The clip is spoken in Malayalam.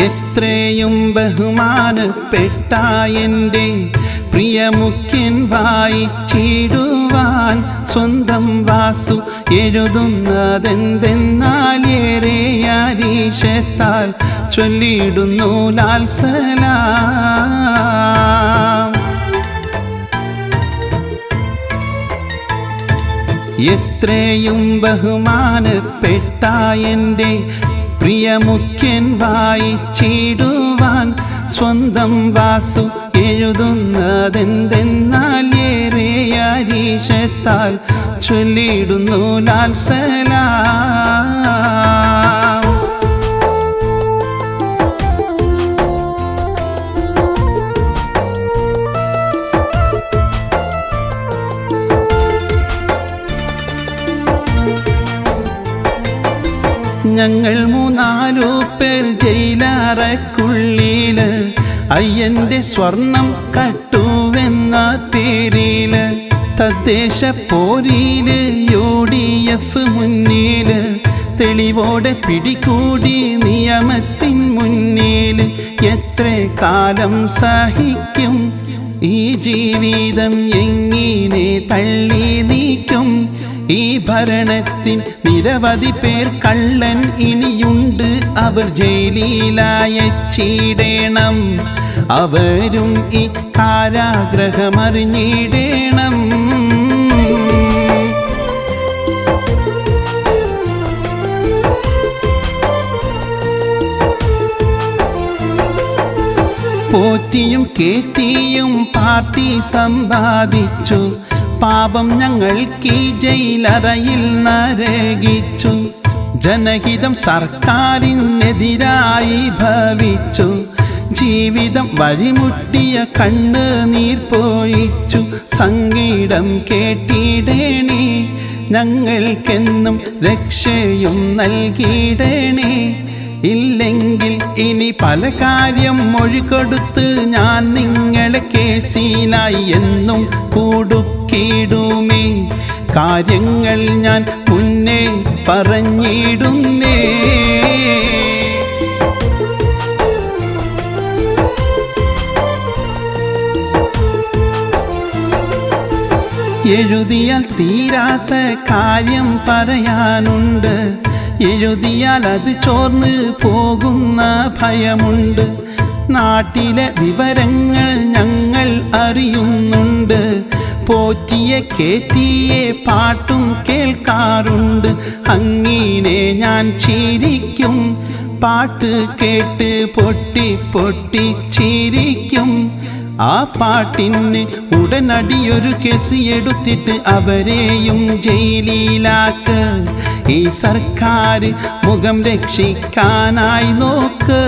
എത്രയും ബഹുമാനപ്പെട്ട എൻ്റെ പ്രിയമുഖ്യൻ വായിച്ചിടുവാൻ സ്വന്തം വാസു എഴുതുന്നതെന്തെന്നാൽ ഏറെ അരീശത്താൽ ചൊല്ലിടുന്നു ലാൽ സലാം. എത്രയും ബഹുമാനപ്പെട്ട എൻ്റെ പ്രിയമുഖ്യൻ വായിച്ചിടുവാൻ സ്വന്തം വാസു എഴുതുന്നതെന്തെന്നാൽ ഏറെ അരീശത്താൽ ചൊല്ലിടുന്നു ലാൽ സലാം. ഞങ്ങൾ 3-4 പേർ ജയിലറക്കുള്ളില് അയ്യന്റെ സ്വർണം കട്ടുവെന്ന പേരില് തദ്ദേശ പോരില് UDF മുന്നില് തെളിവോടെ പിടികൂടി നിയമത്തിൻ മുന്നില് എത്ര കാലം സഹിക്കും ഈ ജീവിതം എങ്ങനെ തള്ളി നീക്കും ഈ ഭരണത്തിൻ നിരവധി പേർ കള്ളൻ ഇനിയുണ്ട് അവർ ജയിലിലായച്ചിടേണം അവരും ഈ കാരാഗ്രഹമറിഞ്ഞിടേണം പോറ്റിയും കേറ്റിയും പാർട്ടി സമ്പാദിച്ചു പാപം ഞങ്ങൾക്ക് ജയിലറയിൽ നരകിച്ചു ജനഹിതം സർക്കാരിനെതിരായി ഭവിച്ചു ജീവിതം വഴിമുട്ടിയ കണ്ണുനീർ പൊഴിച്ചു സംഗീതം കേട്ടിടണേ ഞങ്ങൾക്കെന്നും രക്ഷയും നൽകിയിടണേ ഇല്ലെങ്കിൽ ഇനി പല കാര്യം മൊഴികൊടുത്ത് ഞാൻ നിങ്ങളെ കേസിലായി എന്നും കുടുക്കിടുമേ കാര്യങ്ങൾ ഞാൻ മുന്നേ പറഞ്ഞിടുന്നേ എഴുതിയാൽ തീരാത്ത കാര്യം പറയാനുണ്ട് എഴുതിയാൽ അത് ചോർന്ന് പോകുന്ന ഭയമുണ്ട് നാട്ടിലെ വിവരങ്ങൾ ഞങ്ങൾ അറിയുന്നുണ്ട് പോറ്റിയെ കേറ്റിയെ പാട്ടും കേൾക്കാറുണ്ട് അങ്ങനെ ഞാൻ ചിരിക്കും പാട്ട് കേട്ട് പൊട്ടി പൊട്ടി ചിരിക്കും ആ പാട്ടിന് ഉടനടിയൊരു കേസ് എടുത്തിട്ട് അവരെയും ജയിലിലാക്ക് ഈ സർക്കാർ മുഖം രക്ഷിക്കാനായി നോക്ക്